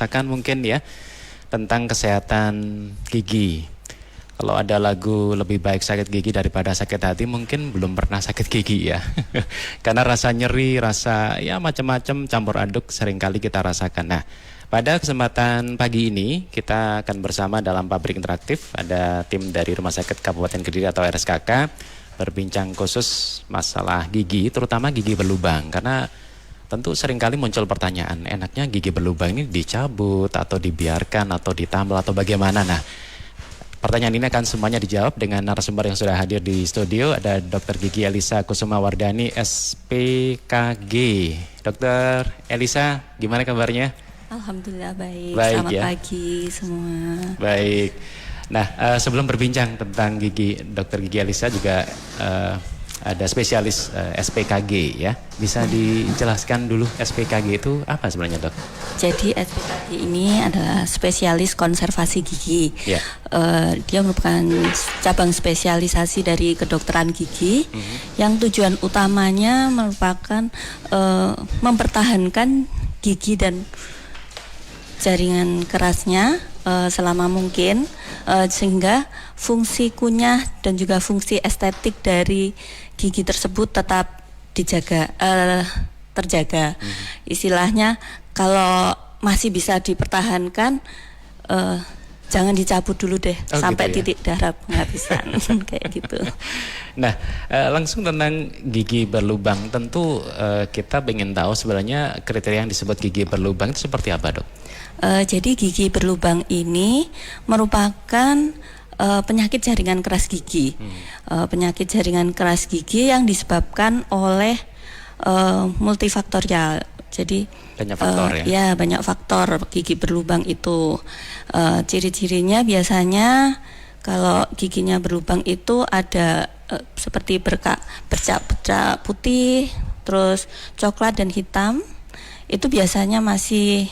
menceritakan mungkin ya tentang kesehatan gigi. Kalau ada lagu lebih baik sakit gigi daripada sakit hati, mungkin belum pernah sakit gigi ya. Karena rasa nyeri, rasa ya macam-macam campur aduk seringkali kita rasakan. Nah, pada kesempatan pagi ini kita akan bersama dalam Pabrik Interaktif. Ada tim dari Rumah Sakit Kabupaten Kediri atau RSKK berbincang khusus masalah gigi, terutama gigi berlubang. Karena tentu seringkali muncul pertanyaan, enaknya gigi berlubang ini dicabut atau dibiarkan atau ditambal atau bagaimana? Nah, pertanyaan ini akan semuanya dijawab dengan narasumber yang sudah hadir di studio. Ada Dr. Gigi Elisa Kusuma Wardani, SPKG. Dr. Elisa, gimana kabarnya? Alhamdulillah baik. Selamat pagi semua. Baik. Nah, sebelum berbincang tentang gigi, Dr. Gigi Elisa juga ada spesialis SPKG ya. Bisa dijelaskan dulu SPKG itu apa sebenarnya, Dok? Jadi SPKG ini adalah spesialis konservasi gigi. Ya. Dia merupakan cabang spesialisasi dari kedokteran gigi yang tujuan utamanya merupakan mempertahankan gigi dan jaringan kerasnya selama mungkin, sehingga fungsi kunyah dan juga fungsi estetik dari gigi tersebut tetap terjaga. Istilahnya kalau masih bisa dipertahankan, jangan dicabut dulu deh sampai gitu ya? titik darah penghabisan kayak gitu. Nah, langsung tentang gigi berlubang, tentu kita ingin tahu sebenarnya kriteria yang disebut gigi berlubang itu seperti apa, Dok? Jadi gigi berlubang ini merupakan penyakit jaringan keras gigi. Penyakit jaringan keras gigi yang disebabkan oleh multifaktorial. Jadi banyak faktor ya? Ya, banyak faktor gigi berlubang itu. Ciri-cirinya biasanya kalau giginya berlubang itu ada seperti bercak putih, terus coklat dan hitam. Itu biasanya masih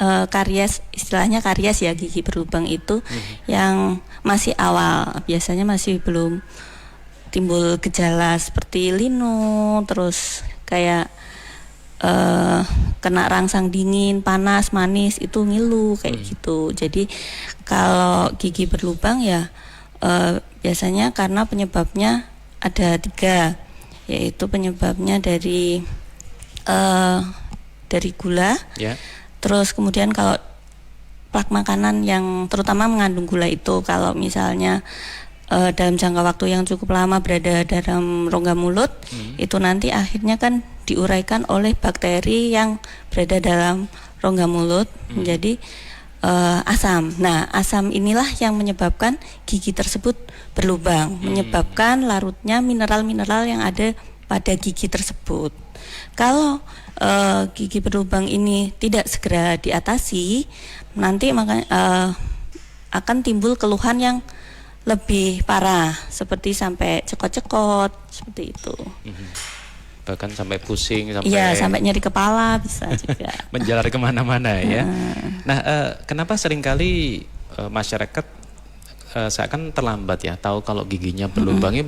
karies, istilahnya karies ya, gigi berlubang itu yang masih awal, biasanya masih belum timbul gejala seperti linu, terus kayak kena rangsang dingin, panas, manis, itu ngilu kayak gitu. Jadi kalau gigi berlubang ya biasanya karena penyebabnya ada 3, yaitu penyebabnya dari gula. Yeah. Terus kemudian kalau plak makanan yang terutama mengandung gula itu, kalau misalnya dalam jangka waktu yang cukup lama berada dalam rongga mulut, itu nanti akhirnya kan diuraikan oleh bakteri yang berada dalam rongga mulut menjadi asam. Nah, asam inilah yang menyebabkan gigi tersebut berlubang, menyebabkan larutnya mineral-mineral yang ada pada gigi tersebut. Kalau gigi berlubang ini tidak segera diatasi, nanti akan timbul keluhan yang lebih parah, seperti sampai cekot-cekot, seperti itu. Bahkan sampai pusing, sampai nyeri kepala bisa juga. Menjalar kemana-mana ya. Nah, kenapa seringkali masyarakat seakan terlambat ya tahu kalau giginya berlubangnya,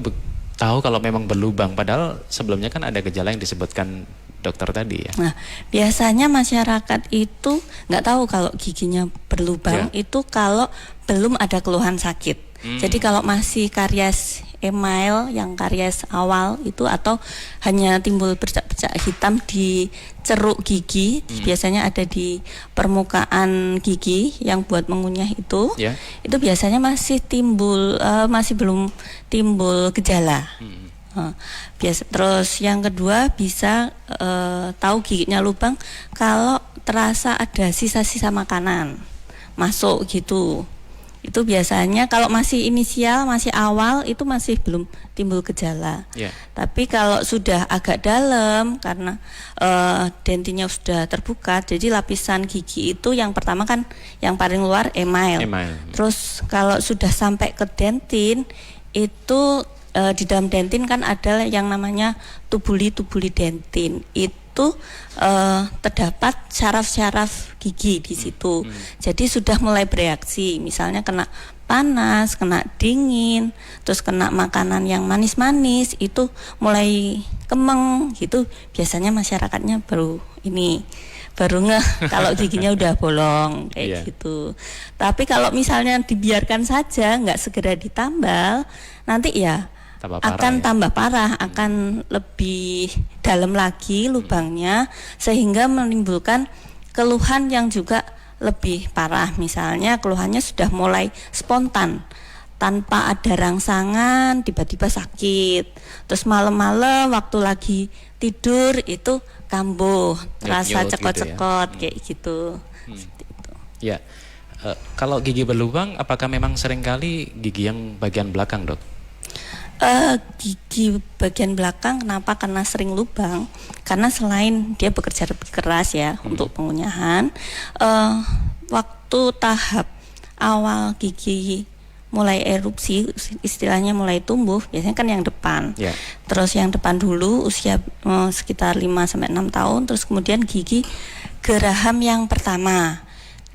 tahu kalau memang berlubang, padahal sebelumnya kan ada gejala yang disebutkan dokter tadi ya. Nah, biasanya masyarakat itu nggak tahu kalau giginya berlubang itu kalau belum ada keluhan sakit. Jadi kalau masih karies email yang karies awal itu, atau hanya timbul bercak-bercak hitam di ceruk gigi, biasanya ada di permukaan gigi yang buat mengunyah itu biasanya masih timbul, masih belum timbul gejala. Terus yang kedua bisa tahu giginya lubang kalau terasa ada sisa-sisa makanan masuk gitu. Itu biasanya kalau masih inisial, masih awal, itu masih belum timbul gejala. Tapi kalau sudah agak dalam, karena dentinya sudah terbuka, jadi lapisan gigi itu yang pertama kan yang paling luar email. Terus kalau sudah sampai ke dentin, itu di dalam dentin kan ada yang namanya tubuli dentin. Itu terdapat syaraf-syaraf gigi di situ. Jadi sudah mulai bereaksi, misalnya kena panas, kena dingin, terus kena makanan yang manis-manis, itu mulai kemeng gitu. Biasanya masyarakatnya baru baru ngeh kalau giginya udah bolong kayak Iya. gitu. Tapi kalau misalnya dibiarkan saja nggak segera ditambal, nanti ya Tambah parah akan ya. tambah parah, akan lebih dalam lagi lubangnya sehingga menimbulkan keluhan yang juga lebih parah. Misalnya keluhannya sudah mulai spontan tanpa ada rangsangan, tiba-tiba sakit. Terus malam-malam waktu lagi tidur itu kambuh, terasa Nyut-nyut gitu ya. cekot-cekot kayak gitu. Seperti itu. Ya. Kalau gigi berlubang, apakah memang seringkali gigi yang bagian belakang, Dok? Gigi bagian belakang kenapa karena sering lubang? Karena selain dia bekerja lebih keras ya untuk pengunyahan, waktu tahap awal gigi mulai erupsi, istilahnya mulai tumbuh, biasanya kan yang depan. Ya. Terus yang depan dulu usia sekitar 5-6 tahun, terus kemudian gigi geraham yang pertama.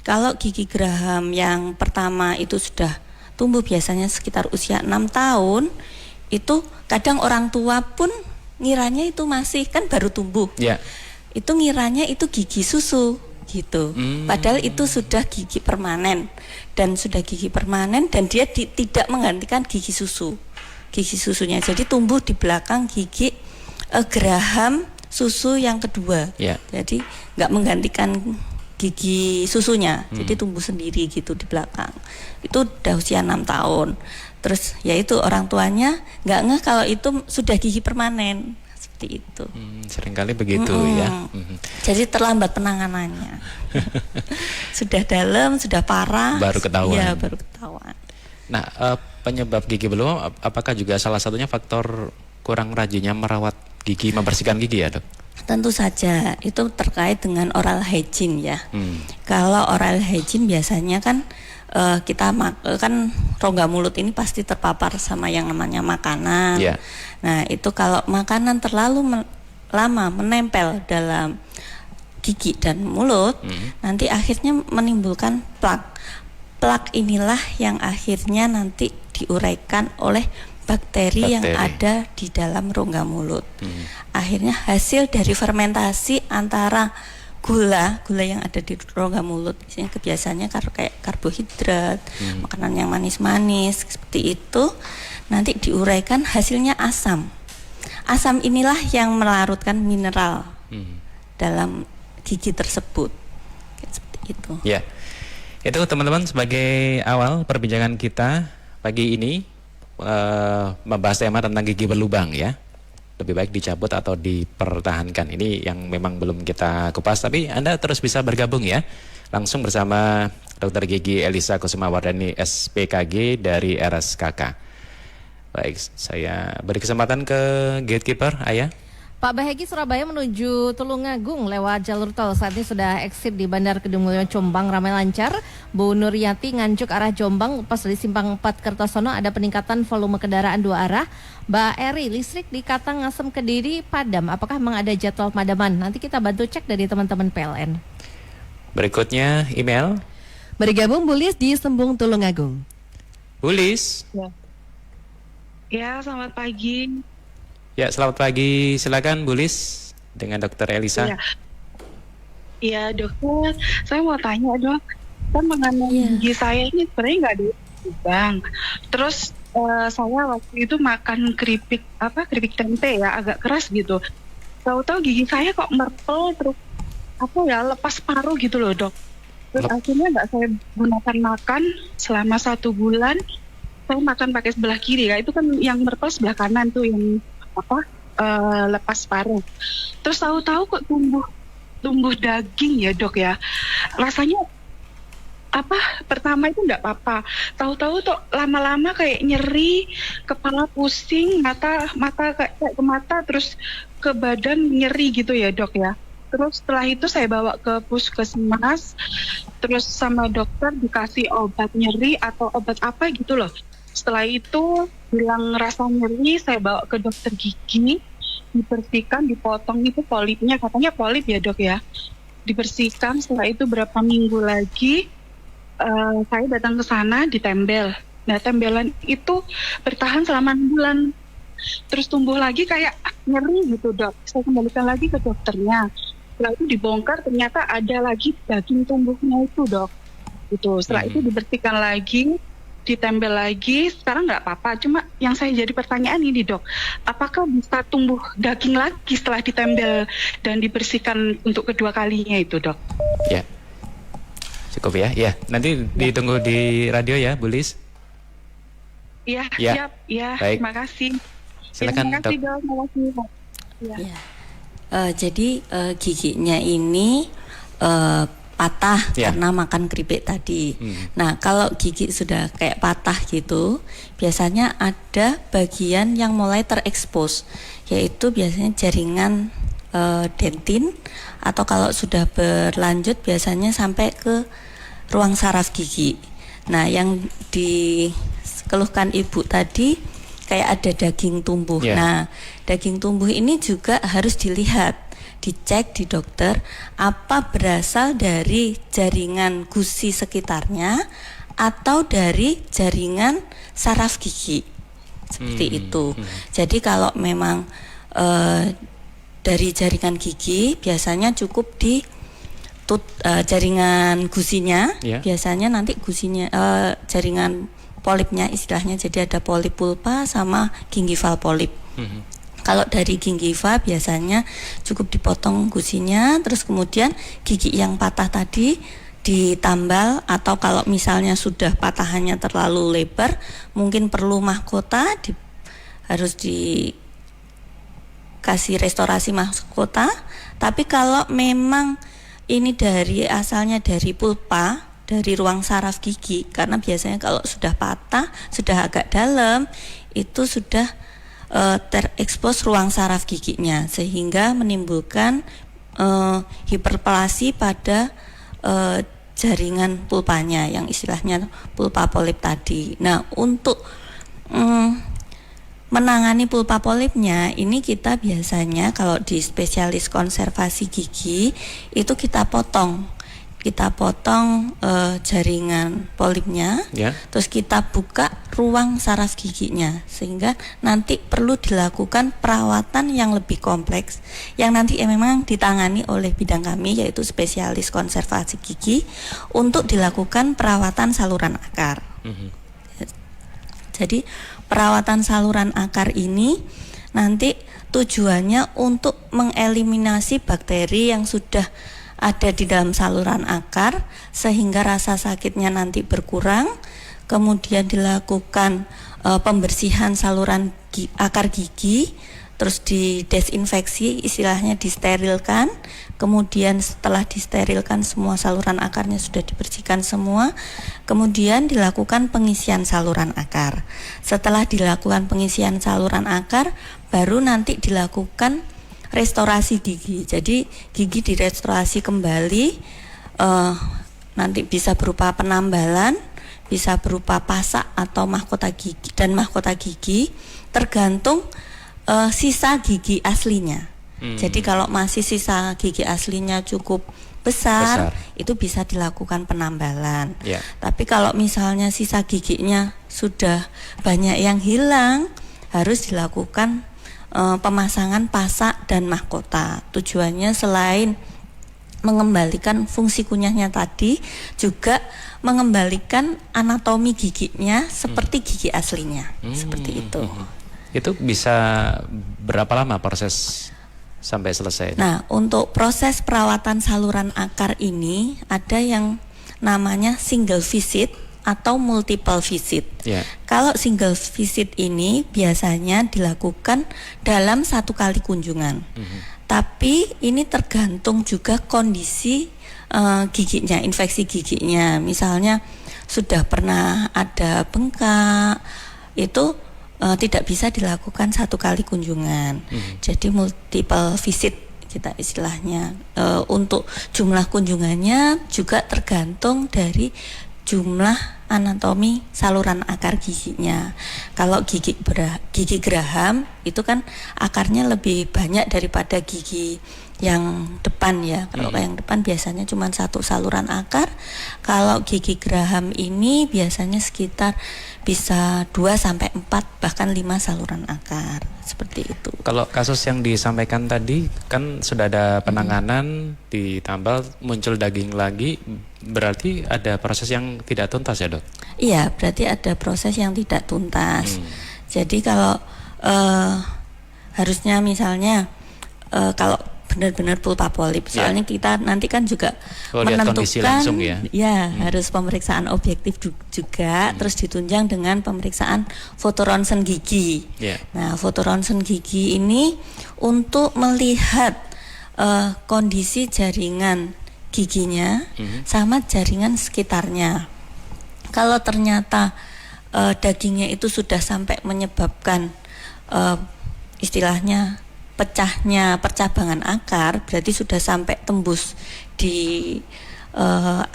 Kalau gigi geraham yang pertama itu sudah tumbuh biasanya sekitar usia 6 tahun, itu kadang orang tua pun ngiranya itu masih kan baru tumbuh. Ya. Itu ngiranya itu gigi susu gitu. Padahal itu sudah gigi permanen dan sudah gigi permanen dan dia tidak menggantikan gigi susu. Gigi susunya. Jadi tumbuh di belakang gigi geraham susu yang kedua. Ya. Jadi nggak menggantikan gigi susunya. Jadi tumbuh sendiri gitu di belakang. Itu udah usia 6 tahun. Terus ya itu orang tuanya nggak ngeh kalau itu sudah gigi permanen. Seperti itu. Seringkali begitu ya. Jadi terlambat penanganannya. Sudah dalam, sudah parah. Baru ketahuan. Ya, baru ketahuan. Nah, penyebab gigi berlubang apakah juga salah satunya faktor kurang rajinnya merawat gigi, membersihkan gigi ya, Dok? Tentu saja itu terkait dengan oral hygiene ya. Kalau oral hygiene biasanya kan kita kan rongga mulut ini pasti terpapar sama yang namanya makanan. Yeah. Nah itu kalau makanan terlalu lama menempel dalam gigi dan mulut, nanti akhirnya menimbulkan plak. Plak inilah yang akhirnya nanti diuraikan oleh bakteri yang ada di dalam rongga mulut. Akhirnya hasil dari fermentasi antara gula yang ada di rongga mulut, misalnya kebiasaannya kayak karbohidrat, makanan yang manis-manis seperti itu, nanti diuraikan hasilnya asam. Asam inilah yang melarutkan mineral dalam gigi tersebut. Seperti itu. Ya, itu teman-teman sebagai awal perbincangan kita pagi ini membahas tema tentang gigi berlubang ya. Lebih baik dicabut atau dipertahankan. Ini yang memang belum kita kupas, tapi Anda terus bisa bergabung ya. Langsung bersama Dr. Gigi Elisa Kusumawardani SPKG dari RSKK. Baik, saya beri kesempatan ke gatekeeper, Ayah. Pak Bahegi, Surabaya menuju Tulungagung lewat jalur tol. Saat ini sudah exit di Bandar Kedung Mulyo Jombang ramai lancar. Bu Nuryati Nganjuk arah Jombang pas di Simpang 4 Kertosono ada peningkatan volume kendaraan 2 arah. Mbak Eri, listrik di Katang Ngasem Kediri padam. Apakah memang ada jadwal pemadaman? Nanti kita bantu cek dari teman-teman PLN. Berikutnya email. Bergabung Bulis di Sembung Tulungagung. Bulis. Ya, selamat pagi. Ya, selamat pagi. Silakan Bulis dengan Dr. Elisa. Iya, dokter. Saya mau tanya, dok. Kan mengenai gigi saya ini sebenarnya nggak ada lubang. Terus saya waktu itu makan keripik tempe ya, agak keras gitu. Tahu-tahu gigi saya kok merpel terus lepas paruh gitu loh, dok. Terus akhirnya nggak saya gunakan makan selama 1 bulan. Saya makan pakai sebelah kiri ya. Itu kan yang merpel sebelah kanan tuh yang lepas paruh. Terus tahu-tahu kok tumbuh daging ya, dok ya. Rasanya pertama itu enggak apa-apa. Tahu-tahu tuh lama-lama kayak nyeri, kepala pusing, mata kayak ke mata, terus ke badan nyeri gitu ya, dok ya. Terus setelah itu saya bawa ke puskesmas, terus sama dokter dikasih obat nyeri atau obat apa gitu loh. Setelah itu bilang rasa nyeri, saya bawa ke dokter gigi, dibersihkan, dipotong itu polipnya, katanya polip ya, dok ya. Dibersihkan, setelah itu berapa minggu lagi saya datang ke sana ditembel. Nah, tembelan itu bertahan selama 6 bulan. Terus tumbuh lagi kayak nyeri gitu, dok. Saya kembalikan lagi ke dokternya. setelah itu dibongkar ternyata ada lagi daging tumbuhnya itu, Dok. Gitu. Setelah itu dibersihkan lagi, ditempel lagi. Sekarang nggak apa-apa. Cuma yang saya jadi pertanyaan ini, Dok, apakah bisa tumbuh daging lagi setelah ditempel dan dibersihkan untuk kedua kalinya itu, Dok? Ya. Cukup ya. Ya, nanti ditunggu di radio ya, Bu Lis. Iya, Ya. siap. Ya, Baik. terima kasih. Silakan, Terima kasih, Dok. Dok. Terima kasih, Dok. Ya. Ya. Jadi giginya ini patah Ya. karena makan keripik tadi. Nah, kalau gigi sudah kayak patah gitu, biasanya ada bagian yang mulai terekspos, yaitu biasanya jaringan dentin, atau kalau sudah berlanjut biasanya sampai ke ruang saraf gigi. Nah, yang dikeluhkan ibu tadi kayak ada daging tumbuh. Ya. Nah, daging tumbuh ini juga harus dilihat, dicek di dokter, apa berasal dari jaringan gusi sekitarnya atau dari jaringan saraf gigi, seperti itu. Jadi kalau memang dari jaringan gigi, biasanya cukup di jaringan gusinya. Ya. Biasanya nanti gusinya jaringan polipnya istilahnya, jadi ada polip pulpa sama gingival polip. Kalau dari gingiva biasanya cukup dipotong gusinya, terus kemudian gigi yang patah tadi ditambal, atau kalau misalnya sudah patahannya terlalu lebar, mungkin perlu mahkota, harus dikasih restorasi mahkota. Tapi kalau memang ini asalnya dari pulpa, dari ruang saraf gigi, karena biasanya kalau sudah patah, sudah agak dalam, itu sudah terekspos ruang saraf giginya, sehingga menimbulkan hiperplasi pada jaringan pulpanya yang istilahnya pulpa polip tadi. Nah, untuk menangani pulpa polipnya ini, kita biasanya kalau di spesialis konservasi gigi itu kita potong jaringan polipnya, Ya. terus kita buka ruang saraf giginya, sehingga nanti perlu dilakukan perawatan yang lebih kompleks, yang nanti memang ditangani oleh bidang kami, yaitu spesialis konservasi gigi, untuk dilakukan perawatan saluran akar. Jadi perawatan saluran akar ini nanti tujuannya untuk mengeliminasi bakteri yang sudah ada di dalam saluran akar, sehingga rasa sakitnya nanti berkurang. Kemudian dilakukan pembersihan saluran akar gigi, terus didesinfeksi, istilahnya disterilkan. Kemudian setelah disterilkan semua saluran akarnya sudah dibersihkan semua, kemudian dilakukan pengisian saluran akar. Setelah dilakukan pengisian saluran akar, baru nanti dilakukan restorasi gigi. Jadi gigi direstorasi kembali, nanti bisa berupa penambalan, bisa berupa pasak atau mahkota gigi, tergantung sisa gigi aslinya. Jadi kalau masih sisa gigi aslinya cukup besar, itu bisa dilakukan penambalan. Ya. Tapi kalau misalnya sisa giginya sudah banyak yang hilang, harus dilakukan pemasangan pasak dan mahkota. Tujuannya selain mengembalikan fungsi kunyahnya tadi, juga mengembalikan anatomi giginya seperti gigi aslinya. Seperti itu. Itu bisa berapa lama proses sampai selesai? Nah, untuk proses perawatan saluran akar ini ada yang namanya single visit atau multiple visit. Ya. Kalau single visit ini biasanya dilakukan dalam 1 kali kunjungan. Tapi ini tergantung juga kondisi giginya, infeksi giginya. Misalnya sudah pernah ada bengkak, itu tidak bisa dilakukan 1 kali kunjungan. Jadi multiple visit kita istilahnya. Untuk jumlah kunjungannya juga tergantung dari jumlah anatomi saluran akar giginya. Kalau gigi geraham itu kan akarnya lebih banyak daripada gigi yang depan ya. Kalau yang depan biasanya cuma satu saluran akar. Kalau gigi geraham ini biasanya sekitar bisa 2 sampai 4 bahkan 5 saluran akar. Seperti itu. Kalau kasus yang disampaikan tadi kan sudah ada penanganan, ditambal muncul daging lagi, berarti ada proses yang tidak tuntas ya, Dok? Iya, berarti ada proses yang tidak tuntas. Jadi kalau harusnya misalnya kalau benar-benar pulpa polip, soalnya kita nanti kan juga lihat kondisi menentukan langsung ya. Harus pemeriksaan objektif juga, terus ditunjang dengan pemeriksaan foto ronsen gigi. Nah, foto ronsen gigi ini untuk melihat kondisi jaringan giginya sama jaringan sekitarnya. Kalau ternyata dagingnya itu sudah sampai menyebabkan istilahnya pecahnya percabangan akar, berarti sudah sampai tembus di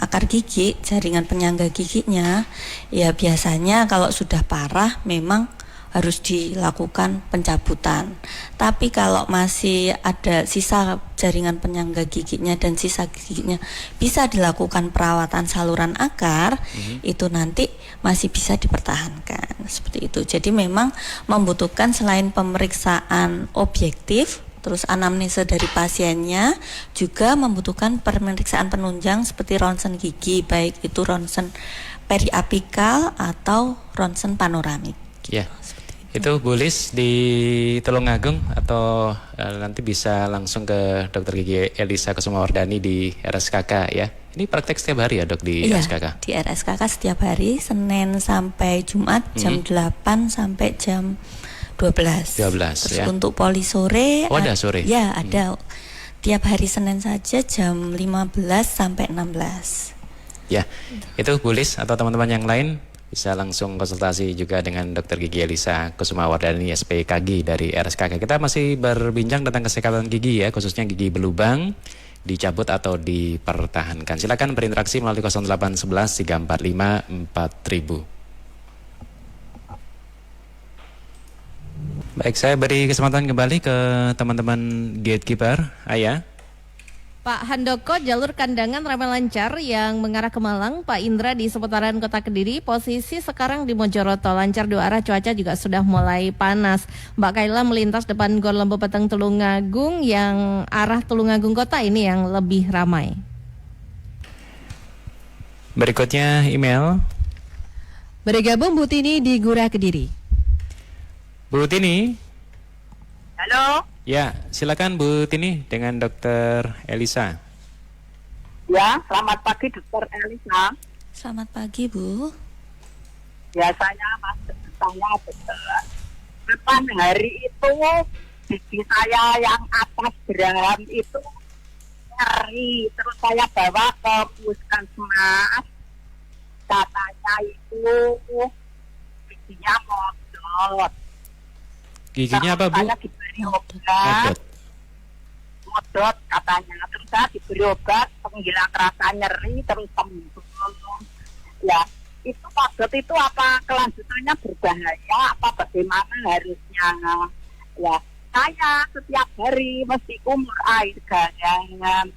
akar gigi, jaringan penyangga giginya, ya biasanya kalau sudah parah memang harus dilakukan pencabutan. Tapi kalau masih ada sisa jaringan penyangga giginya dan sisa giginya bisa dilakukan perawatan saluran akar, itu nanti masih bisa dipertahankan. Seperti itu. Jadi memang membutuhkan selain pemeriksaan objektif, terus anamnesa dari pasiennya, juga membutuhkan pemeriksaan penunjang seperti ronsen gigi, baik itu ronsen periapikal atau ronsen panoramik. Ya. Itu Bu Lis di Tulungagung atau nanti bisa langsung ke Dr. Gigi Elisa Kusumawardani di RSKK ya. Ini praktek setiap hari ya, Dok, di RSKK? Di RSKK setiap hari, Senin sampai Jumat jam 8 sampai jam 12. Terus ya. untuk poli sore, ada sore? Ya, ada. Tiap hari Senin saja jam 15 sampai 16. Ya, itu Bu Lis atau teman-teman yang lain bisa langsung konsultasi juga dengan Dr. Gigi Elisa Kusumawardani SPKG dari RSKK. Kita masih berbincang tentang kesehatan gigi ya, khususnya gigi berlubang, dicabut atau dipertahankan. Silakan berinteraksi melalui 0811 345 4000. Baik, saya beri kesempatan kembali ke teman-teman gatekeeper. Ayah. Pak Handoko, jalur kandangan ramai lancar yang mengarah ke Malang. Pak Indra di seputaran Kota Kediri, posisi sekarang di Mojoroto lancar dua arah, cuaca juga sudah mulai panas. Mbak Kaila melintas depan Gor Lembu Peteng Tulungagung yang arah Tulungagung Kota ini yang lebih ramai. Berikutnya email. Bergabung Bu Tini di Gura Kediri. Bu Tini. Halo. Ya, silakan Bu Tini dengan Dr. Elisa. Ya, selamat pagi Dr. Elisa. Selamat pagi, Bu. Biasanya saya depan hari itu gigi saya yang atas geraham itu nyeri, terus saya bawa ke puskesmas, katanya itu giginya modot. Giginya apa, Bu? Saya diberi obat. Modot katanya. Terus saya diberi obat penghilang rasa nyeri terus sembuh. Ya, itu modot itu apa kelanjutannya berbahaya? Apa bagaimana harusnya? Ya, saya setiap hari mesti kumur air garam.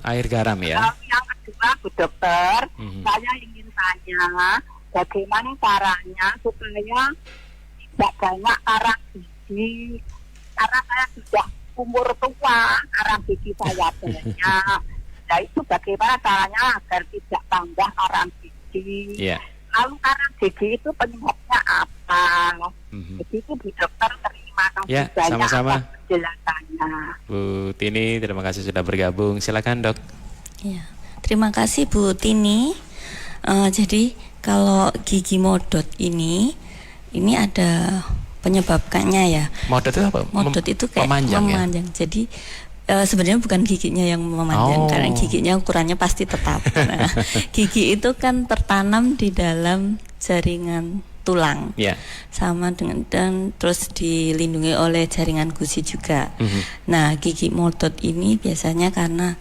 Air garam ya. Yang kedua, Bu Dokter, saya ingin tanya bagaimana caranya supaya tidak banyak karang gigi, karena saya sudah umur tua, karang gigi saya banyak. Nah, itu bagaimana caranya agar tidak tambah karang gigi? Lalu karang gigi itu penyebabnya apa? Jadi itu Bu Dokter, terima kasih banyak sama-sama atas penjelasannya. Bu Tini, terima kasih sudah bergabung. Silakan, Dok. Ya, terima kasih Bu Tini. Jadi kalau gigi modot ini ada penyebabkannya ya. Modot itu apa? Modot itu kayak memanjang. Jadi sebenarnya bukan giginya yang memanjang, karena giginya ukurannya pasti tetap. Nah, gigi itu kan tertanam di dalam jaringan tulang. Ya. Sama dengan dan terus dilindungi oleh jaringan gusi juga. Nah, gigi modot ini biasanya karena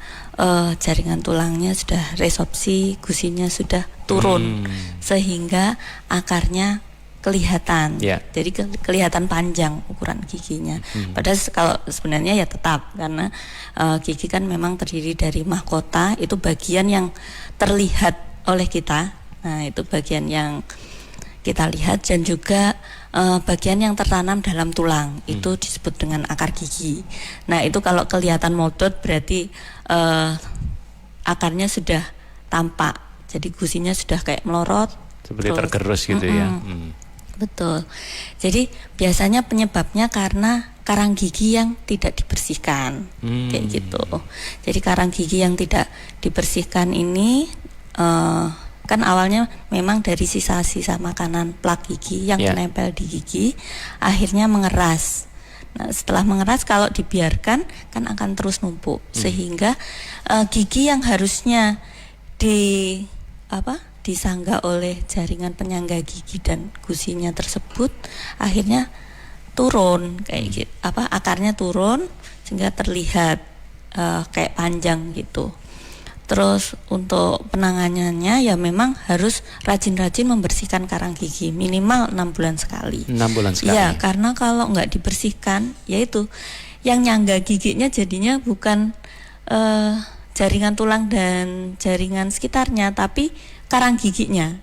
jaringan tulangnya sudah resorpsi, gusinya sudah turun sehingga akarnya kelihatan. Jadi kelihatan panjang ukuran giginya. Padahal kalau sebenarnya ya tetap karena gigi kan memang terdiri dari mahkota, itu bagian yang terlihat oleh kita. Nah, itu bagian yang kita lihat dan juga bagian yang tertanam dalam tulang itu disebut dengan akar gigi. Nah, itu kalau kelihatan modot berarti akarnya sudah tampak. Jadi gusinya sudah kayak melorot seperti tergerus gitu ya. Betul. Jadi biasanya penyebabnya karena karang gigi yang tidak dibersihkan. Kayak gitu. Jadi karang gigi yang tidak dibersihkan ini kan awalnya memang dari sisa-sisa makanan plak gigi yang menempel di gigi, akhirnya mengeras. Nah, setelah mengeras kalau dibiarkan kan akan terus numpuk sehingga gigi yang harusnya disangga oleh jaringan penyangga gigi dan gusinya tersebut akhirnya turun kayak gitu, akarnya turun sehingga terlihat kayak panjang gitu. Terus untuk penanganannya ya memang harus rajin-rajin membersihkan karang gigi minimal 6 bulan sekali. 6 bulan sekali. Ya, karena kalau nggak dibersihkan, yaitu yang nyangga giginya jadinya bukan jaringan tulang dan jaringan sekitarnya, tapi karang giginya.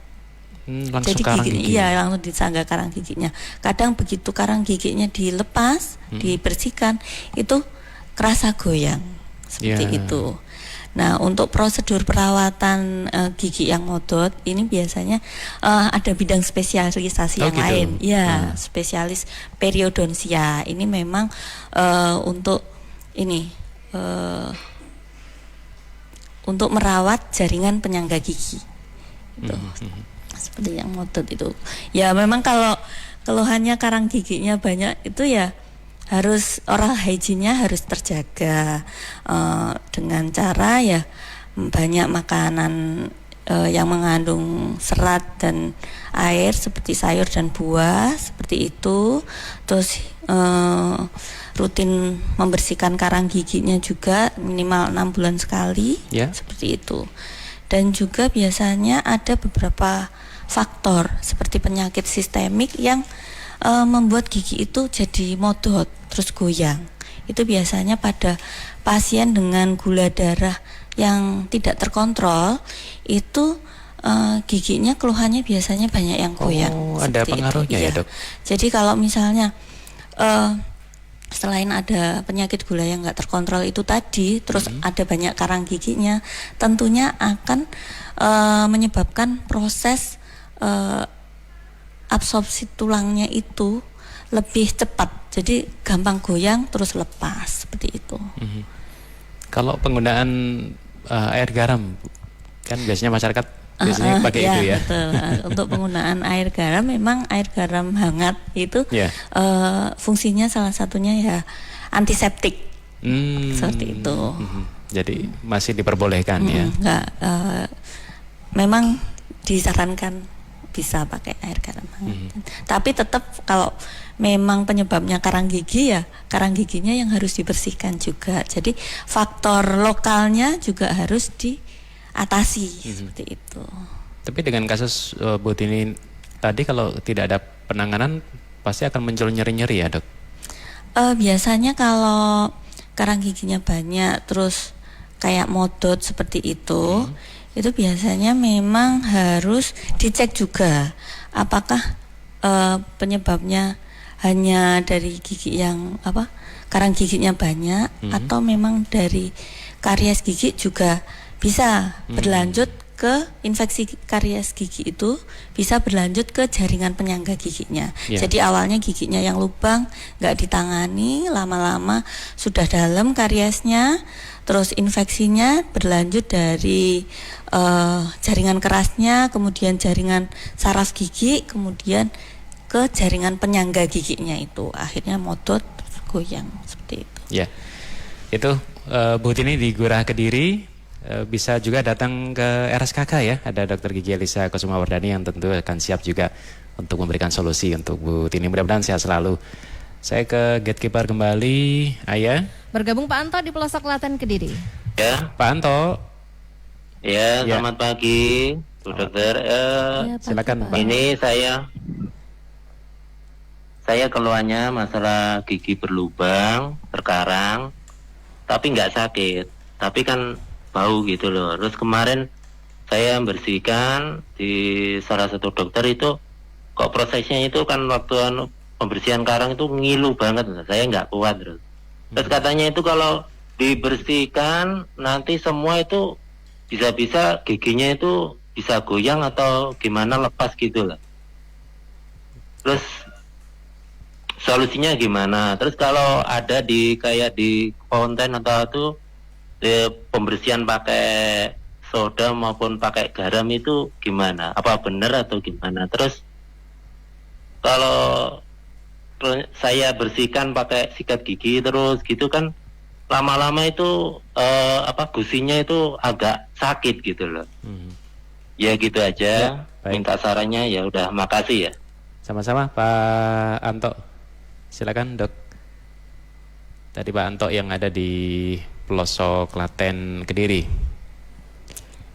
Langsung Jadi karang gigi. Iya, langsung disangga karang giginya. Kadang begitu karang giginya dilepas, dibersihkan, itu kerasa goyang seperti itu. Nah, untuk prosedur perawatan gigi yang modot ini biasanya ada bidang spesialisasi yang lain. Ya, spesialis periodonsia. Ini memang untuk ini untuk merawat jaringan penyangga gigi. Itu. Seperti yang modot itu. Ya, memang kalau keluhannya karang giginya banyak itu ya harus oral hygiene-nya harus terjaga dengan cara ya banyak makanan yang mengandung serat dan air seperti sayur dan buah seperti itu. Terus rutin membersihkan karang giginya juga minimal 6 bulan sekali seperti itu. Dan juga biasanya ada beberapa faktor seperti penyakit sistemik yang membuat gigi itu jadi modot terus goyang. Itu biasanya pada pasien dengan gula darah yang tidak terkontrol itu giginya keluhannya biasanya banyak yang goyang. Ada pengaruhnya ya, Dok? Jadi kalau misalnya selain ada penyakit gula yang nggak terkontrol itu tadi, terus ada banyak karang giginya, tentunya akan menyebabkan proses absorpsi tulangnya itu lebih cepat, jadi gampang goyang terus lepas seperti itu. Kalau penggunaan air garam, kan biasanya masyarakat biasanya pakai itu ya. Betul. Untuk penggunaan air garam, memang air garam hangat itu fungsinya salah satunya ya antiseptik seperti itu. Jadi masih diperbolehkan ya? Enggak, memang disarankan bisa pakai air garam hangat. Tapi tetap kalau memang penyebabnya karang gigi ya karang giginya yang harus dibersihkan juga. Jadi faktor lokalnya juga harus diatasi seperti itu. Tapi dengan kasus Bu Tini tadi kalau tidak ada penanganan pasti akan muncul nyeri-nyeri ya, Dok? Biasanya kalau karang giginya banyak terus kayak modot seperti itu biasanya memang harus dicek juga apakah penyebabnya hanya dari gigi yang karang giginya banyak atau memang dari karies gigi juga bisa berlanjut ke infeksi karies gigi itu bisa berlanjut ke jaringan penyangga giginya. Jadi awalnya giginya yang lubang nggak ditangani, lama-lama sudah dalam kariesnya, terus infeksinya berlanjut dari jaringan kerasnya, kemudian jaringan saraf gigi, kemudian ke jaringan penyangga giginya itu akhirnya modot goyang seperti itu. Ya, itu Bu Tini di Gurah Kediri. Bisa juga datang ke RSKK ya, ada Dr. Gigi Elisa Kusumawardani yang tentu akan siap juga untuk memberikan solusi untuk Bu Tini. Mudah-mudahan sehat selalu. Saya ke gatekeeper kembali, Ayah. Bergabung Pak Anto di pelosok Klaten Kediri. Ya, Pak Anto. ya, Ya. selamat pagi, Bu Dokter. Ya, pagi, Silakan, Pak. Pak. Ini saya keluhannya masalah gigi berlubang, terkarang, tapi nggak sakit, tapi kan bau gitu loh. Terus kemarin saya bersihkan di salah satu dokter itu, kok prosesnya itu kan waktu pembersihan karang itu ngilu banget, saya nggak kuat terus. Terus katanya itu kalau dibersihkan nanti semua itu bisa-bisa giginya itu bisa goyang atau gimana, lepas gitu lah. Terus solusinya gimana? Terus kalau ada di kayak di konten atau itu pembersihan pakai soda maupun pakai garam itu gimana? Apa benar atau gimana? Terus kalau saya bersihkan pakai sikat gigi terus gitu kan lama-lama itu gusinya itu agak sakit gitu loh. Ya gitu aja. Ya, baik. Minta sarannya, ya udah, makasih ya. Sama-sama Pak Anto. Silakan, Dok. Tadi Pak Anto yang ada di pelosok Klaten Kediri.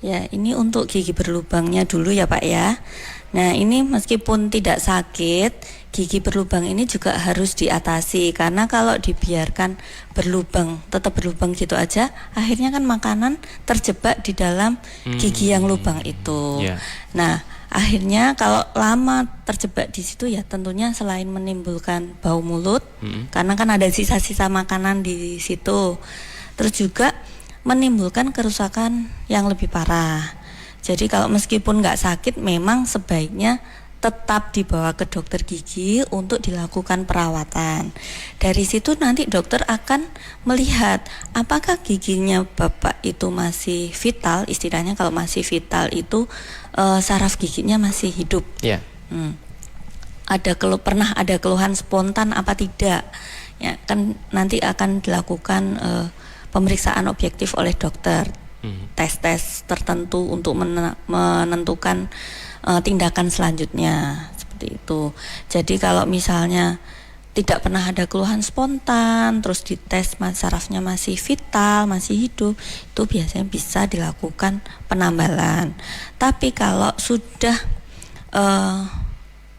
Ya, ini untuk gigi berlubangnya dulu ya Pak ya. Nah, ini meskipun tidak sakit, gigi berlubang ini juga harus diatasi, karena kalau dibiarkan berlubang, tetap berlubang gitu aja, akhirnya kan makanan terjebak di dalam gigi yang lubang itu. Ya. Nah, akhirnya kalau lama terjebak di situ ya tentunya selain menimbulkan bau mulut, karena kan ada sisa-sisa makanan di situ, terus juga menimbulkan kerusakan yang lebih parah. Jadi kalau meskipun nggak sakit, memang sebaiknya tetap dibawa ke dokter gigi untuk dilakukan perawatan. Dari situ nanti dokter akan melihat apakah giginya Bapak itu masih vital, istilahnya kalau masih vital itu saraf giginya masih hidup. Ya. Pernah ada keluhan spontan apa tidak? Ya, kan nanti akan dilakukan pemeriksaan objektif oleh dokter. Tes-tes tertentu untuk menentukan tindakan selanjutnya, seperti itu. Jadi kalau misalnya tidak pernah ada keluhan spontan, terus dites sarafnya masih vital, masih hidup, itu biasanya bisa dilakukan penambalan. Tapi kalau sudah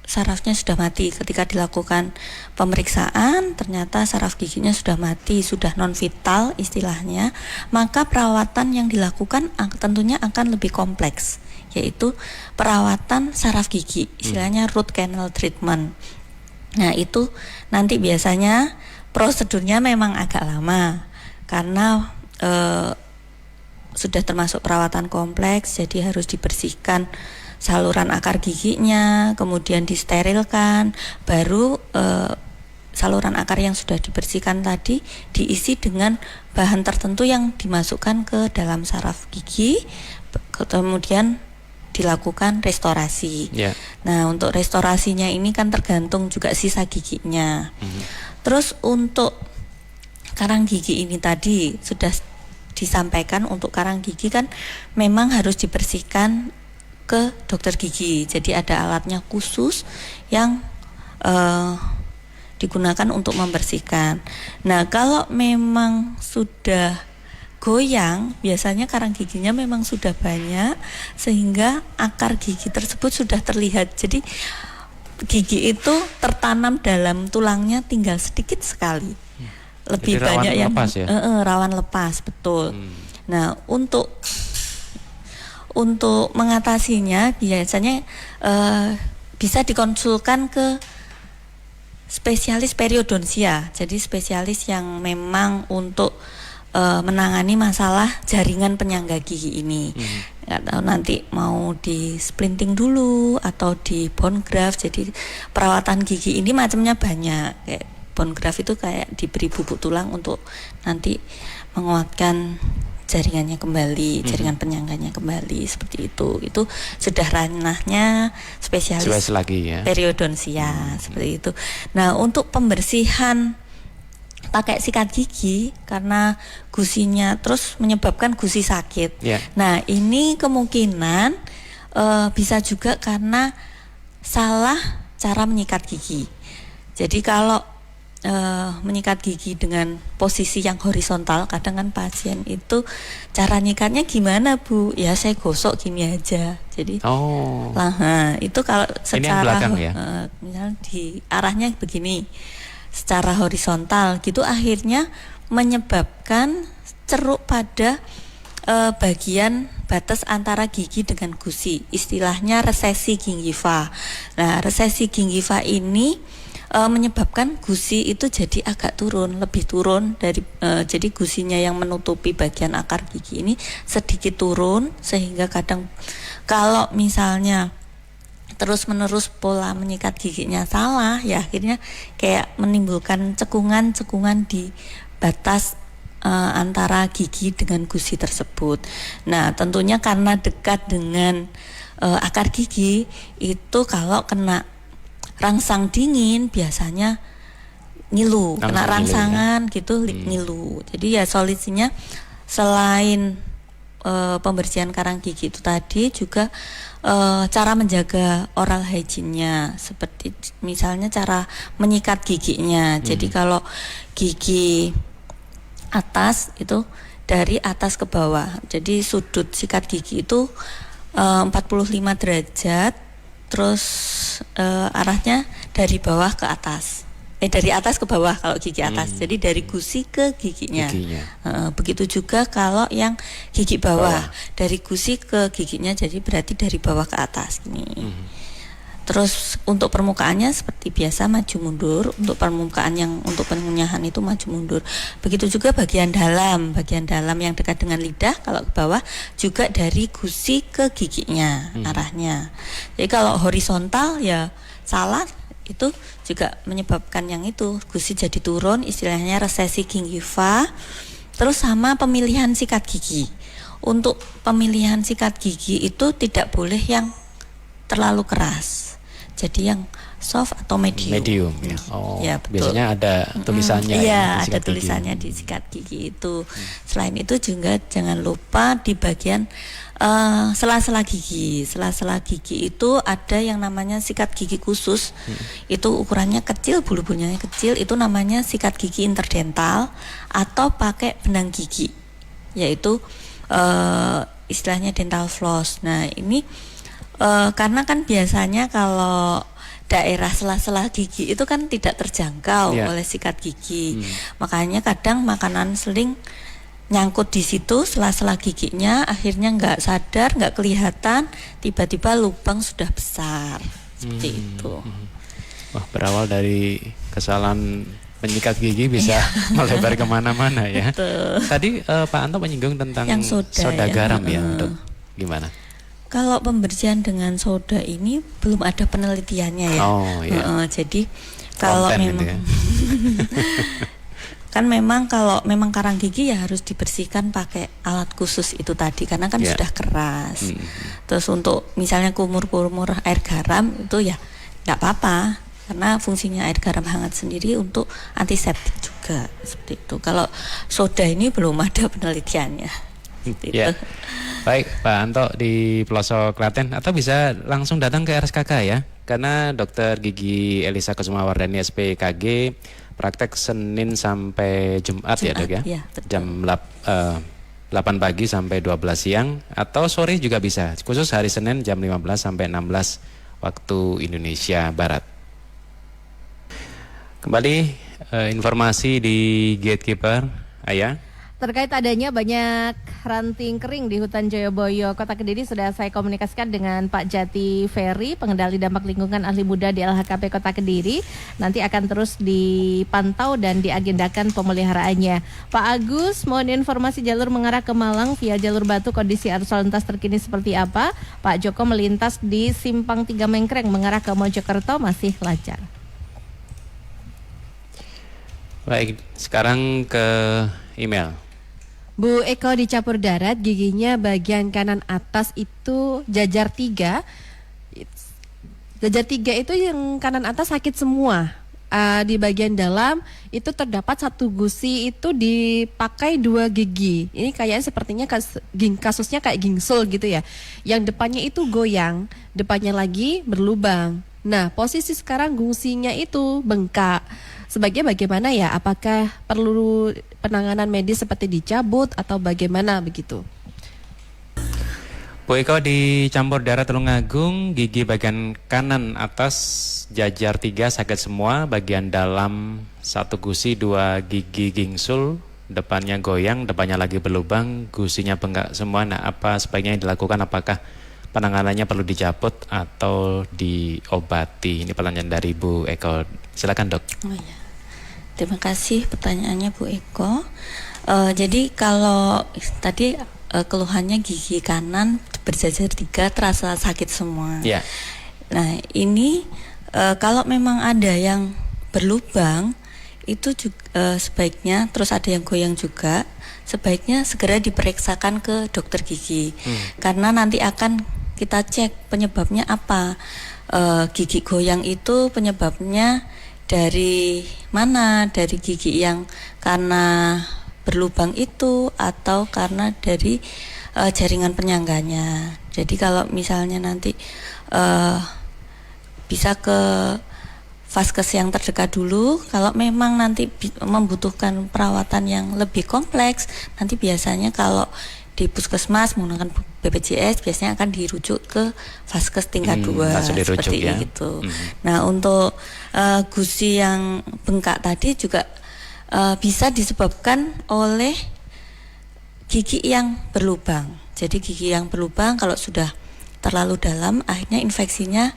sarafnya sudah mati, ketika dilakukan pemeriksaan ternyata saraf giginya sudah mati, sudah non vital istilahnya, maka perawatan yang dilakukan tentunya akan lebih kompleks, yaitu perawatan saraf gigi, istilahnya root canal treatment. Nah, itu nanti biasanya prosedurnya memang agak lama karena sudah termasuk perawatan kompleks, jadi harus dibersihkan saluran akar giginya, kemudian disterilkan, baru saluran akar yang sudah dibersihkan tadi diisi dengan bahan tertentu yang dimasukkan ke dalam saraf gigi, kemudian dilakukan restorasi. Ya. Nah, untuk restorasinya ini kan tergantung juga sisa giginya. Terus untuk karang gigi ini tadi sudah disampaikan, untuk karang gigi kan memang harus dibersihkan ke dokter gigi. Jadi ada alatnya khusus yang digunakan untuk membersihkan. Nah, kalau memang sudah goyang, biasanya karang giginya memang sudah banyak sehingga akar gigi tersebut sudah terlihat. Jadi gigi itu tertanam dalam tulangnya tinggal sedikit sekali. Lebih Jadi rawan banyak yang lepas ya? rawan lepas, betul. Nah, untuk mengatasinya biasanya bisa dikonsulkan ke spesialis periodonsia. Jadi spesialis yang memang untuk menangani masalah jaringan penyangga gigi ini. Nggak tahu nanti mau di splinting dulu atau di bone graft. Jadi perawatan gigi ini macamnya banyak. Kayak bone graft itu kayak diberi bubuk tulang untuk nanti menguatkan jaringannya kembali, jaringan penyangganya kembali, seperti itu. Itu sudah ranahnya spesialis lagi ya. periodonsia, seperti itu. Nah, untuk pembersihan pakai sikat gigi karena gusinya terus menyebabkan gusi sakit. Ya. Nah, ini kemungkinan bisa juga karena salah cara menyikat gigi. Jadi kalau menyikat gigi dengan posisi yang horizontal, kadang kan pasien itu cara nyikatnya gimana Bu? Ya saya gosok gini aja. Jadi itu kalau secara belakang, ya? Misalnya di arahnya begini, secara horizontal gitu, akhirnya menyebabkan ceruk pada bagian batas antara gigi dengan gusi, istilahnya resesi gingiva. Nah, resesi gingiva ini menyebabkan gusi itu jadi agak turun, lebih turun dari jadi gusinya yang menutupi bagian akar gigi ini sedikit turun, sehingga kadang kalau misalnya terus-menerus pola menyikat giginya salah, ya akhirnya kayak menimbulkan cekungan-cekungan di batas antara gigi dengan gusi tersebut. Nah, tentunya karena dekat dengan akar gigi itu, kalau kena rangsang dingin biasanya ngilu, kena rangsangan gitu ngilu. Jadi ya solusinya selain pembersihan karang gigi itu tadi, juga cara menjaga oral hygiene-nya, seperti misalnya cara menyikat giginya. Jadi kalau gigi atas itu dari atas ke bawah, jadi sudut sikat gigi itu 45 derajat, terus arahnya dari bawah ke atas, dari atas ke bawah kalau gigi atas, jadi dari gusi ke giginya. Begitu juga kalau yang gigi bawah, dari gusi ke giginya, jadi berarti dari bawah ke atas ini. Terus untuk permukaannya seperti biasa maju mundur, untuk permukaan yang untuk pengunyahan itu maju mundur. Begitu juga bagian dalam yang dekat dengan lidah, kalau ke bawah juga dari gusi ke giginya arahnya. Jadi kalau horizontal ya salah, itu juga menyebabkan yang itu gusi jadi turun, istilahnya resesi gingiva. Terus sama pemilihan sikat gigi. Untuk pemilihan sikat gigi itu tidak boleh yang terlalu keras, jadi yang soft atau medium. Ya. Ya, betul. Biasanya ada tulisannya. Iya, ada tulisannya di sikat gigi itu. Selain itu juga jangan lupa di bagian sela-sela gigi. Sela-sela gigi itu ada yang namanya sikat gigi khusus. Itu ukurannya kecil, bulu-bulunya kecil, itu namanya sikat gigi interdental atau pakai benang gigi, yaitu istilahnya dental floss. Nah, ini karena kan biasanya kalau daerah sela-sela gigi itu kan tidak terjangkau oleh sikat gigi. Makanya kadang makanan sering nyangkut di situ sela-sela giginya, akhirnya nggak sadar, nggak kelihatan, tiba-tiba lubang sudah besar. Seperti itu. Wah, berawal dari kesalahan menyikat gigi bisa melebar kemana-mana ya. Betul. Tadi Pak Anto menyinggung tentang yang soda garam ya, Dok. Gimana? Kalau pembersihan dengan soda ini belum ada penelitiannya ya. Jadi kalau memang ya. kan memang kalau memang karang gigi ya harus dibersihkan pakai alat khusus itu tadi, karena kan sudah keras. Terus untuk misalnya kumur-kumur air garam itu ya tidak apa-apa, karena fungsinya air garam hangat sendiri untuk antiseptik juga, seperti itu. Kalau soda ini belum ada penelitiannya. Ya. Baik, Pak Anto di pelosok Klaten, atau bisa langsung datang ke RSKK ya, karena Dokter Gigi Elisa Kusumawardani SPKG praktek Senin sampai Jumat ya, Dok ya, jam 8 pagi sampai 12 siang, atau sore juga bisa, khusus hari Senin jam 15 sampai 16 waktu Indonesia Barat. Kembali informasi di Gatekeeper, Ayah. Terkait adanya banyak ranting kering di hutan Joyoboyo, Kota Kediri, sudah saya komunikasikan dengan Pak Jati Ferry, pengendali dampak lingkungan ahli muda di LHKP Kota Kediri. Nanti akan terus dipantau dan diagendakan pemeliharaannya. Pak Agus, mohon informasi jalur mengarah ke Malang via jalur Batu, kondisi arus lalu lintas terkini seperti apa? Pak Joko melintas di Simpang 3 Mengkreng mengarah ke Mojokerto masih lancar. Baik, sekarang ke email. Bu Eko di Capur Darat, giginya bagian kanan atas itu jajar 3. Jajar 3 itu yang kanan atas sakit semua. Di bagian dalam itu terdapat satu gusi itu dipakai 2 gigi. Ini kayaknya sepertinya kasusnya kayak gingsul gitu ya. Yang depannya itu goyang, depannya lagi berlubang. Nah, posisi sekarang gusinya itu bengkak. Sebaiknya bagaimana ya? Apakah perlu penanganan medis seperti dicabut atau bagaimana begitu? Bu Eko, di campur darah Tulungagung, gigi bagian kanan atas jajar 3 sakit semua, bagian dalam 1 gusi 2 gigi gingsul, depannya goyang, depannya lagi berlubang, gusinya bengkak semua. Nah, apa sebaiknya yang dilakukan? Apakah penanganannya perlu dicabut atau diobati? Ini pertanyaan dari Bu Eko. Silakan, Dok. Oh iya. Terima kasih pertanyaannya Bu Eko. Jadi kalau tadi keluhannya gigi kanan berjajar 3 terasa sakit semua. Ya. Nah ini kalau memang ada yang berlubang itu juga, sebaiknya, terus ada yang goyang juga, sebaiknya segera diperiksakan ke dokter gigi. Karena nanti akan kita cek penyebabnya apa. Gigi goyang itu penyebabnya dari mana? Dari gigi yang karena berlubang itu atau karena dari jaringan penyangganya. Jadi kalau misalnya nanti bisa ke vaskes yang terdekat dulu. Kalau memang nanti membutuhkan perawatan yang lebih kompleks, nanti biasanya kalau di puskesmas menggunakan BPJS biasanya akan dirujuk ke vaskes tingkat 2 seperti ya. itu. Nah untuk gusi yang bengkak tadi juga bisa disebabkan oleh gigi yang berlubang. Jadi gigi yang berlubang kalau sudah terlalu dalam, akhirnya infeksinya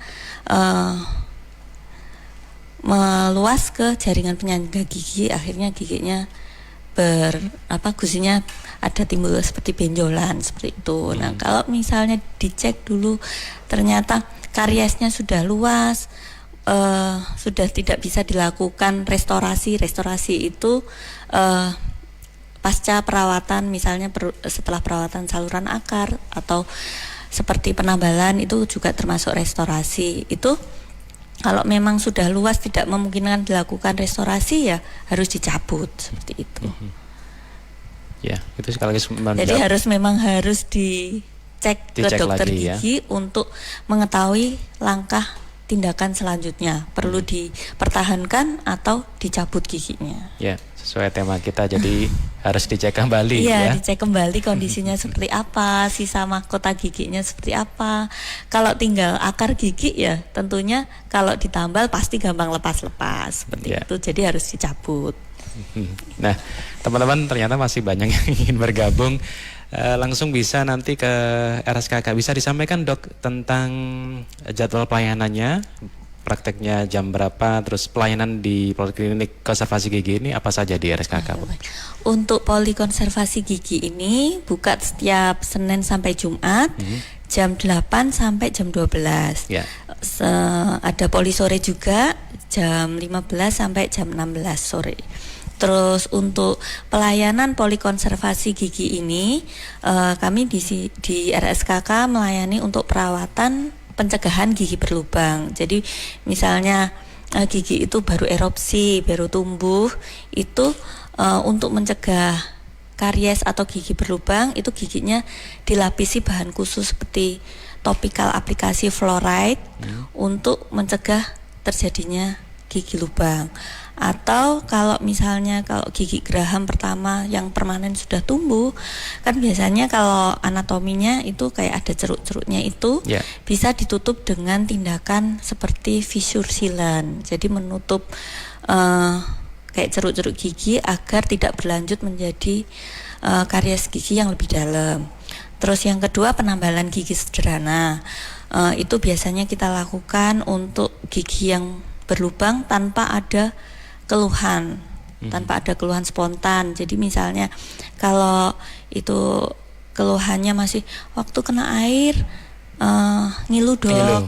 meluas ke jaringan penyangga gigi, akhirnya giginya gusinya ada timbul seperti benjolan seperti itu. Nah kalau misalnya dicek dulu ternyata kariesnya sudah luas, sudah tidak bisa dilakukan restorasi itu pasca perawatan, misalnya setelah perawatan saluran akar atau seperti penambalan, itu juga termasuk restorasi. Itu kalau memang sudah luas tidak memungkinkan dilakukan restorasi, ya harus dicabut seperti itu. Ya, itu sekali lagi jadi harus dicek ke dokter lagi, gigi untuk mengetahui langkah tindakan selanjutnya, perlu dipertahankan atau dicabut giginya. Ya, sesuai tema kita, jadi harus dicek kembali. Iya, dicek kembali kondisinya seperti apa, sisa mahkota giginya seperti apa. Kalau tinggal akar gigi, ya tentunya kalau ditambal pasti gampang lepas-lepas seperti itu, jadi harus dicabut. Nah, teman-teman ternyata masih banyak yang ingin bergabung. Langsung bisa nanti ke RSKK. Bisa disampaikan, Dok, tentang jadwal pelayanannya, prakteknya jam berapa, terus pelayanan di Poliklinik Konservasi Gigi ini apa saja di RSKK? Untuk Polikonservasi Gigi ini buka setiap Senin sampai Jumat, jam 8 sampai jam 12. Ya. Ada poli sore juga, jam 15 sampai jam 16 sore. Terus untuk pelayanan Polikonservasi Gigi ini, kami di RSKK melayani untuk perawatan pencegahan gigi berlubang. Jadi misalnya gigi itu baru erupsi, baru tumbuh, itu untuk mencegah karies atau gigi berlubang, itu giginya dilapisi bahan khusus seperti topikal aplikasi fluoride untuk mencegah terjadinya gigi lubang. Atau kalau misalnya kalau gigi geraham pertama yang permanen sudah tumbuh, kan biasanya kalau anatominya itu kayak ada ceruk-ceruknya itu, bisa ditutup dengan tindakan seperti fissure sealant. Jadi menutup kayak ceruk-ceruk gigi agar tidak berlanjut menjadi karies gigi yang lebih dalam. Terus yang kedua, penambalan gigi sederhana. Itu biasanya kita lakukan untuk gigi yang berlubang tanpa ada keluhan, tanpa ada keluhan spontan. Jadi misalnya kalau itu keluhannya masih waktu kena air ngilu, Dok,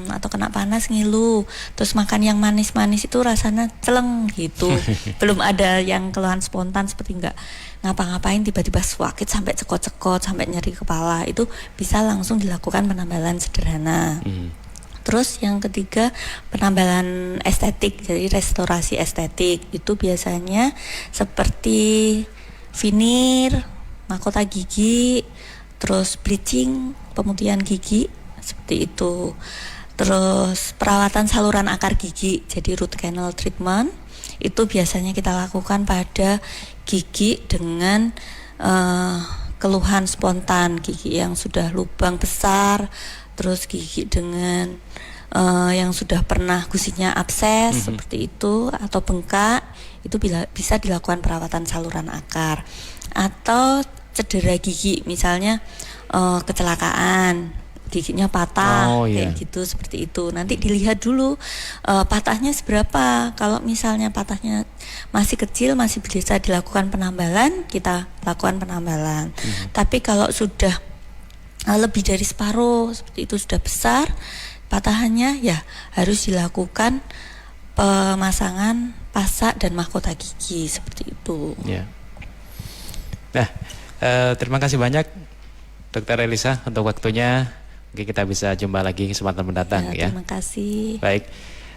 atau kena panas ngilu, terus makan yang manis-manis itu rasanya celeng gitu. Belum ada yang keluhan spontan seperti nggak ngapa-ngapain tiba-tiba sakit sampai cekot-cekot, sampai nyeri kepala, itu bisa langsung dilakukan penambalan sederhana. Terus yang ketiga, penambalan estetik, jadi restorasi estetik. Itu biasanya seperti veneer, mahkota gigi, terus bleaching, pemutihan gigi, seperti itu. Terus perawatan saluran akar gigi, jadi root canal treatment, itu biasanya kita lakukan pada gigi dengan keluhan spontan, gigi yang sudah lubang besar, terus gigi dengan yang sudah pernah gusinya abses seperti itu atau bengkak, itu bisa dilakukan perawatan saluran akar. Atau cedera gigi, misalnya kecelakaan, giginya patah, kayak gitu, seperti itu. Nanti dilihat dulu patahnya seberapa. Kalau misalnya patahnya masih kecil, masih bisa dilakukan penambalan, kita lakukan penambalan. Tapi kalau sudah lebih dari separuh, seperti itu, sudah besar patahannya, ya harus dilakukan pemasangan pasak dan mahkota gigi, seperti itu. Ya. Nah, terima kasih banyak Dokter Elisa untuk waktunya. Mungkin kita bisa jumpa lagi kesempatan mendatang ya. Terima kasih. Baik,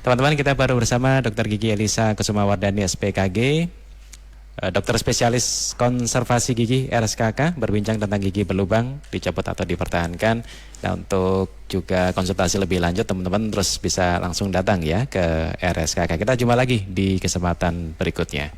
teman-teman, kita baru bersama Dokter Gigi Elisa Kusumawardhani SPKG, dokter spesialis konservasi gigi RSKK, berbincang tentang gigi berlubang, dicopot atau dipertahankan. Nah, untuk juga konsultasi lebih lanjut, teman-teman terus bisa langsung datang ya ke RSKK. Kita jumpa lagi di kesempatan berikutnya.